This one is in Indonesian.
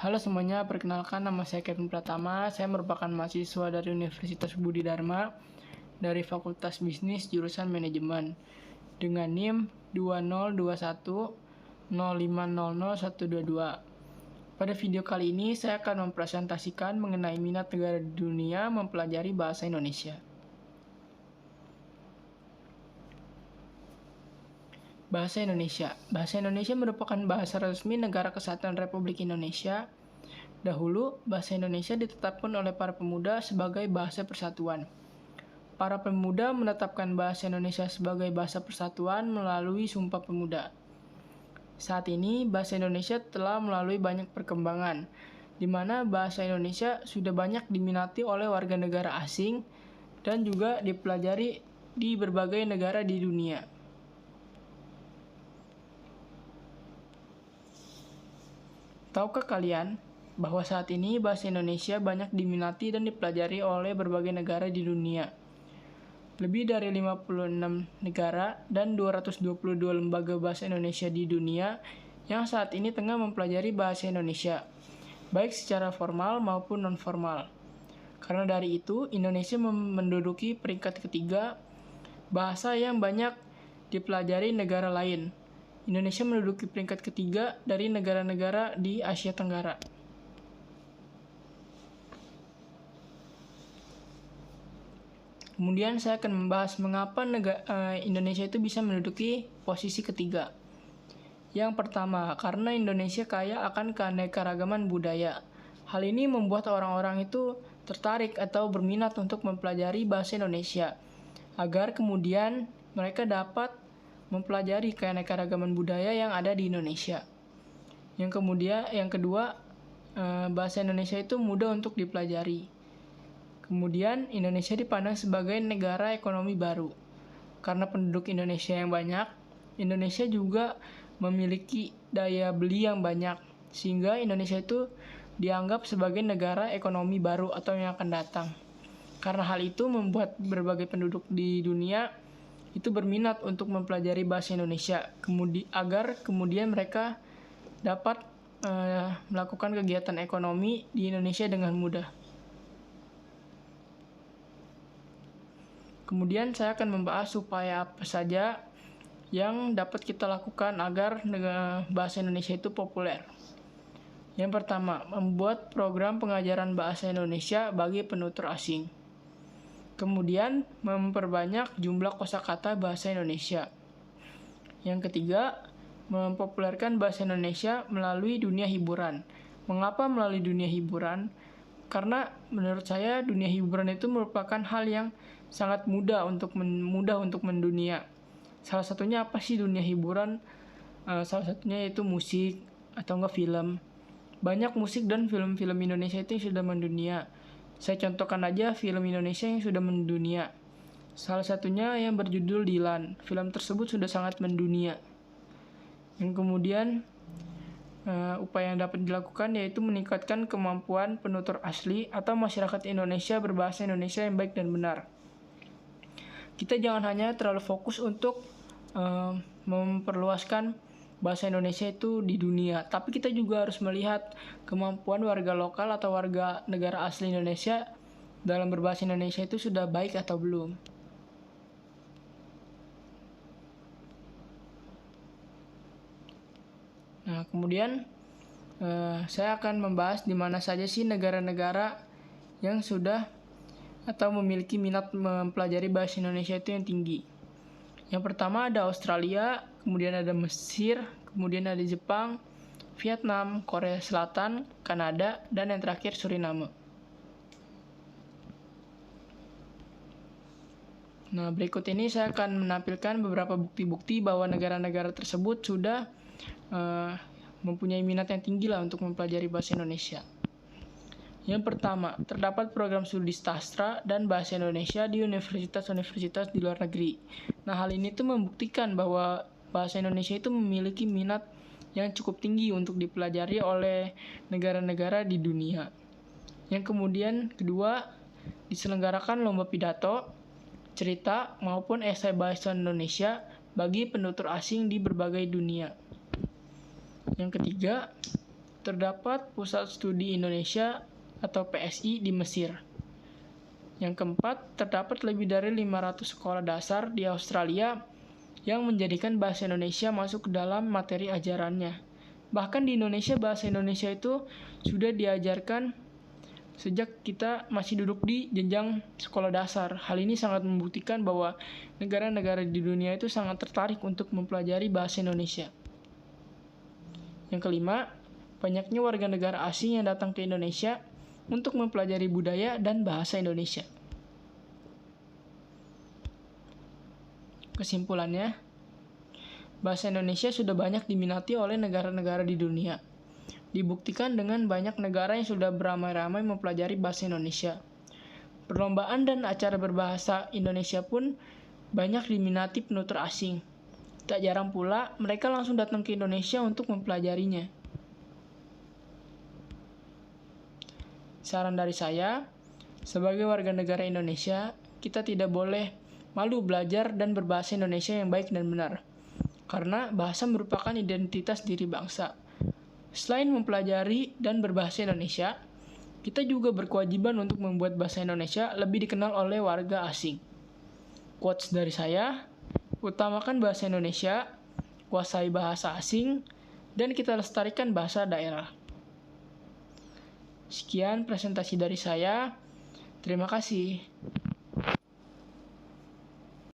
Halo semuanya, perkenalkan nama saya Kevin Pratama. Saya merupakan mahasiswa dari Universitas Budi Dharma dari Fakultas Bisnis jurusan Manajemen dengan NIM 2021 05000122. Pada video kali ini saya akan mempresentasikan mengenai minat negara di dunia mempelajari bahasa Indonesia. Bahasa Indonesia. Bahasa Indonesia merupakan bahasa resmi Negara Kesatuan Republik Indonesia. Dahulu, bahasa Indonesia ditetapkan oleh para pemuda sebagai bahasa persatuan. Para pemuda menetapkan bahasa Indonesia sebagai bahasa persatuan melalui Sumpah Pemuda. Saat ini, bahasa Indonesia telah melalui banyak perkembangan, di mana bahasa Indonesia sudah banyak diminati oleh warga negara asing dan juga dipelajari di berbagai negara di dunia. Tahukah kalian bahwa saat ini bahasa Indonesia banyak diminati dan dipelajari oleh berbagai negara di dunia? Lebih dari 56 negara dan 222 lembaga bahasa Indonesia di dunia yang saat ini tengah mempelajari bahasa Indonesia, baik secara formal maupun non-formal. Karena dari itu, Indonesia menduduki peringkat ketiga bahasa yang banyak dipelajari negara lain. Indonesia menduduki peringkat ketiga dari negara-negara di Asia Tenggara. Kemudian saya akan membahas mengapa Indonesia itu bisa menduduki posisi ketiga. Yang pertama, karena Indonesia kaya akan keanekaragaman budaya. Hal ini membuat orang-orang itu tertarik atau berminat untuk mempelajari bahasa Indonesia, agar kemudian mereka dapat mempelajari keanekaragaman budaya yang ada di Indonesia. Yang kedua, bahasa Indonesia itu mudah untuk dipelajari. Kemudian, Indonesia dipandang sebagai negara ekonomi baru. Karena penduduk Indonesia yang banyak, Indonesia juga memiliki daya beli yang banyak, sehingga Indonesia itu dianggap sebagai negara ekonomi baru atau yang akan datang. Karena hal itu membuat berbagai penduduk di dunia itu berminat untuk mempelajari bahasa Indonesia, agar kemudian mereka dapat melakukan kegiatan ekonomi di Indonesia dengan mudah. Kemudian saya akan membahas upaya apa saja yang dapat kita lakukan agar bahasa Indonesia itu populer. Yang pertama, membuat program pengajaran bahasa Indonesia bagi penutur asing. Kemudian, memperbanyak jumlah kosakata bahasa Indonesia. Yang ketiga, mempopulerkan bahasa Indonesia melalui dunia hiburan. Mengapa melalui dunia hiburan? Karena menurut saya dunia hiburan itu merupakan hal yang sangat mudah untuk mendunia. Salah satunya apa sih dunia hiburan? Salah satunya yaitu musik atau enggak film. Banyak musik dan film-film Indonesia itu yang sudah mendunia. Saya contohkan aja film Indonesia yang sudah mendunia. Salah satunya yang berjudul Dilan. Film tersebut sudah sangat mendunia. Yang kemudian, upaya yang dapat dilakukan yaitu meningkatkan kemampuan penutur asli atau masyarakat Indonesia berbahasa Indonesia yang baik dan benar. Kita jangan hanya terlalu fokus untuk memperluaskan bahasa Indonesia itu di dunia, tapi kita juga harus melihat kemampuan warga lokal atau warga negara asli Indonesia dalam berbahasa Indonesia itu sudah baik atau belum. Nah, kemudian saya akan membahas di mana saja sih negara-negara yang sudah atau memiliki minat mempelajari bahasa Indonesia itu yang tinggi. Yang pertama ada Australia, kemudian ada Mesir, kemudian ada Jepang, Vietnam, Korea Selatan, Kanada, dan yang terakhir Suriname. Nah, berikut ini saya akan menampilkan beberapa bukti-bukti bahwa negara-negara tersebut sudah mempunyai minat yang tinggi lah untuk mempelajari bahasa Indonesia. Yang pertama, terdapat program studi sastra dan bahasa Indonesia di universitas-universitas di luar negeri. Nah, hal ini tuh membuktikan bahwa bahasa Indonesia itu memiliki minat yang cukup tinggi untuk dipelajari oleh negara-negara di dunia. Yang kemudian kedua, diselenggarakan lomba pidato, cerita, maupun esai bahasa Indonesia bagi penutur asing di berbagai dunia. Yang ketiga, terdapat Pusat Studi Indonesia atau PSI di Mesir. Yang keempat, terdapat lebih dari 500 sekolah dasar di Australia yang menjadikan bahasa Indonesia masuk ke dalam materi ajarannya. Bahkan di Indonesia, bahasa Indonesia itu sudah diajarkan sejak kita masih duduk di jenjang sekolah dasar. Hal ini sangat membuktikan bahwa negara-negara di dunia itu sangat tertarik untuk mempelajari bahasa Indonesia. Yang kelima, banyaknya warga negara asing yang datang ke Indonesia untuk mempelajari budaya dan bahasa Indonesia. Kesimpulannya, bahasa Indonesia sudah banyak diminati oleh negara-negara di dunia. Dibuktikan dengan banyak negara yang sudah beramai-ramai mempelajari bahasa Indonesia. Perlombaan dan acara berbahasa Indonesia pun banyak diminati penutur asing. Tak jarang pula mereka langsung datang ke Indonesia untuk mempelajarinya. Saran dari saya, sebagai warga negara Indonesia, kita tidak boleh malu belajar dan berbahasa Indonesia yang baik dan benar. Karena bahasa merupakan identitas diri bangsa. Selain mempelajari dan berbahasa Indonesia, kita juga berkewajiban untuk membuat bahasa Indonesia lebih dikenal oleh warga asing. Quotes dari saya, utamakan bahasa Indonesia, kuasai bahasa asing, dan kita lestarikan bahasa daerah. Sekian presentasi dari saya. Terima kasih.